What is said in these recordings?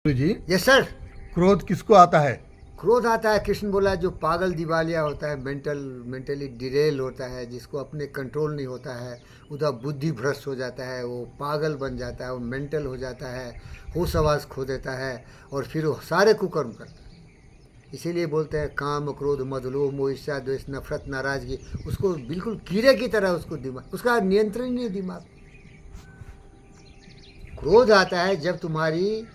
जी, yes sir. क्रोध किसको आता है? क्रोध आता है, कृष्ण बोला, जो पागल दिवालिया होता है, मेंटली डिरेल होता है, जिसको अपने कंट्रोल नहीं होता है, उधर बुद्धि भ्रष्ट हो जाता है, वो पागल बन जाता है, वो मेंटल हो जाता है, होश आवास खो देता है और फिर वो सारे कुकर्म करता है। इसीलिए बोलते हैं काम क्रोध मद लोभ मोह ईर्ष्या द्वेष नफरत नाराजगी, उसको बिल्कुल कीड़े की तरह उसको दिमाग, उसका नियंत्रण नहीं है दिमाग। क्रोध आता है जब तुम्हारी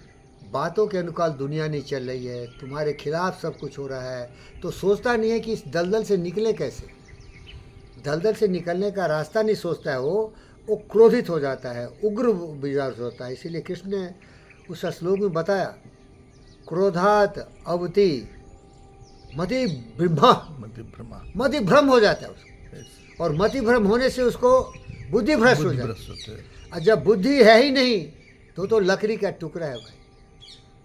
बातों के अनुकूल दुनिया नहीं चल रही है, तुम्हारे खिलाफ सब कुछ हो रहा है, तो सोचता नहीं है कि इस दलदल से निकले कैसे। दलदल से निकलने का रास्ता नहीं सोचता है, वो क्रोधित हो जाता है, उग्र विचार होता है। इसीलिए कृष्ण ने उस श्लोक में बताया, क्रोधात अवति मति ब्रह्मा, मति भ्रमा। मति भ्रम हो जाता है उसको, और मति भ्रम होने से उसको बुद्धि भ्रष्ट हो जाती है। और जब बुद्धि है ही नहीं तो लकड़ी का टुकड़ा है भाई,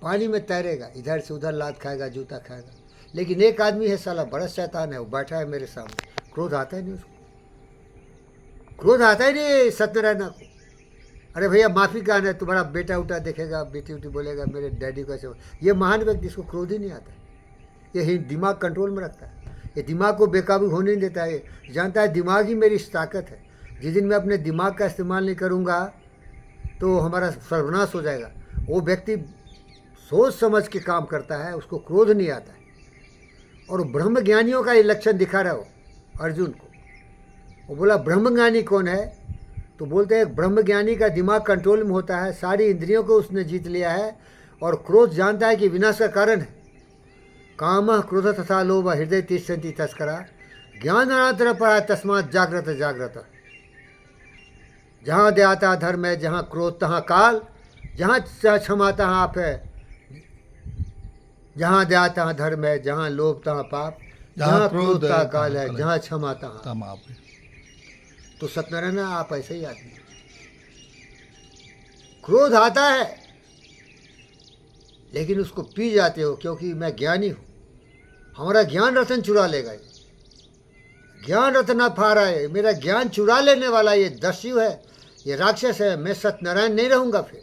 पानी में तैरेगा, इधर से उधर लात खाएगा, जूता खाएगा। लेकिन एक आदमी है साला बड़ा शैतान है, वो बैठा है मेरे सामने, क्रोध आता ही नहीं उसको, क्रोध आता ही नहीं सत्यनारायण को। अरे भैया माफ़ी का है, तुम्हारा बेटा उठा देखेगा, बेटी उठी बोलेगा मेरे डैडी को ऐसे। ये महान व्यक्ति, इसको क्रोध ही नहीं आता, यही दिमाग कंट्रोल में रखता है, ये दिमाग को बेकाबू होने नहीं देता है, जानता है दिमाग ही मेरी ताकत है। जिस दिन मैं अपने दिमाग का इस्तेमाल नहीं करूँगा तो हमारा सर्वनाश हो जाएगा। वो व्यक्ति सोच समझ के काम करता है, उसको क्रोध नहीं आता है। और ब्रह्म ज्ञानियों का ये लक्षण दिखा रहा हो अर्जुन को। वो बोला ब्रह्म ज्ञानी कौन है, तो बोलते हैं ब्रह्म ज्ञानी का दिमाग कंट्रोल में होता है, सारी इंद्रियों को उसने जीत लिया है, और क्रोध जानता है कि विनाश का कारण है। काम क्रोध तथा लोभ हृदय तिष्ठन्ति तस्करा ज्ञान अनातर पड़ा तस्मात् जागृत जागृत। जहाँ दयाता धर्म है, जहाँ क्रोध तहाँ काल, जहाँ क्षमा तहाँ आप है, जहाँ दया तहाँ धर्म है, जहाँ लोभ तहाँ पाप, जहाँ क्रोध तहाँ काल है, जहाँ क्षमा तहाँ आप। तो सत्यनारायण आप ऐसे ही आदमी। क्रोध आता है लेकिन उसको पी जाते हो, क्योंकि मैं ज्ञानी हूँ, हमारा ज्ञान रतन चुरा लेगा। ये ज्ञान रत्न फा रहा है, मेरा ज्ञान चुरा लेने वाला ये दस्यु है, ये राक्षस है। मैं सत्यनारायण नहीं रहूँगा, फिर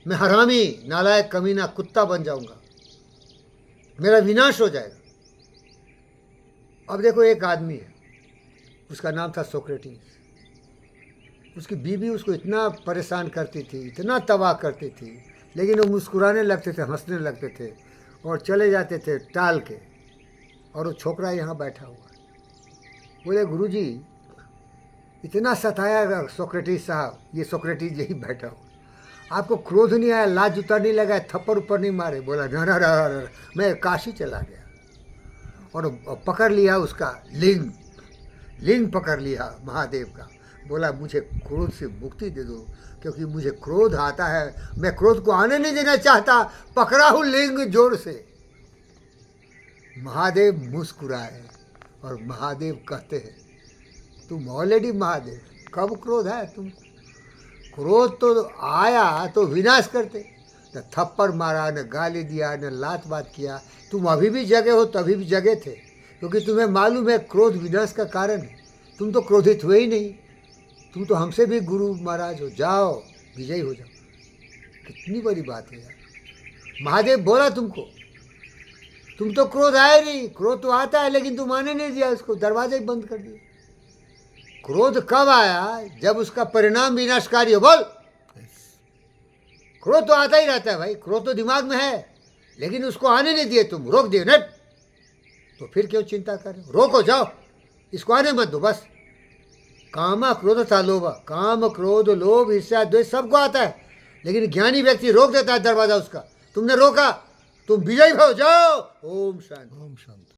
मैं हरामी नालायक कमीना कुत्ता बन जाऊँगा, मेरा विनाश हो जाएगा। अब देखो एक आदमी है, उसका नाम था सोक्रेटिस। उसकी बीवी उसको इतना परेशान करती थी, इतना तबाह करती थी, लेकिन वो मुस्कुराने लगते थे, हंसने लगते थे और चले जाते थे टाल के। और वो छोकरा यहाँ बैठा हुआ है, बोले गुरुजी इतना सताया सोक्रेटिस साहब, ये सोक्रेटिस यही बैठा हुआ, आपको क्रोध नहीं आया, लाज जूता नहीं लगा, थप्पड़ ऊपर नहीं मारे? बोला ना ना ना, मैं काशी चला गया और पकड़ लिया उसका लिंग पकड़ लिया महादेव का। बोला मुझे क्रोध से मुक्ति दे दो, क्योंकि मुझे क्रोध आता है, मैं क्रोध को आने नहीं देना चाहता, पकड़ा हूँ लिंग जोर से। महादेव मुस्कुराए और महादेव कहते हैं तुम ऑलरेडी महादेव, कब क्रोध है तुमको? क्रोध तो आया तो विनाश करते, न थप्पड़ मारा, न गाली दिया, न लात बात किया। तुम अभी भी जगे हो, तभी भी जगे थे, क्योंकि तुम्हें मालूम है क्रोध विनाश का कारण है। तुम तो क्रोधित हुए ही नहीं, तुम तो हमसे भी गुरु महाराज हो, जाओ विजयी हो जाओ। कितनी बड़ी बात है यार। महादेव बोला तुमको, तुम तो क्रोध आए नहीं, क्रोध तो आता है लेकिन तुम आने नहीं दिया, उसको दरवाजे बंद कर दिए। क्रोध कब आया? जब उसका परिणाम विनाशकारी हो। बोल, क्रोध तो आता ही रहता है भाई, क्रोध तो दिमाग में है, लेकिन उसको आने नहीं दिए, तुम रोक दिए नट, तो फिर क्यों चिंता करें? रोको, जाओ, इसको आने मत दो बस। काम क्रोध था लोभ, काम क्रोध लोभ ईर्ष्या द्वेष सबको आता है, लेकिन ज्ञानी व्यक्ति रोक देता है दरवाजा उसका। तुमने रोका, तुम विजयी हो जाओ। ओम शांति। ओम शांति।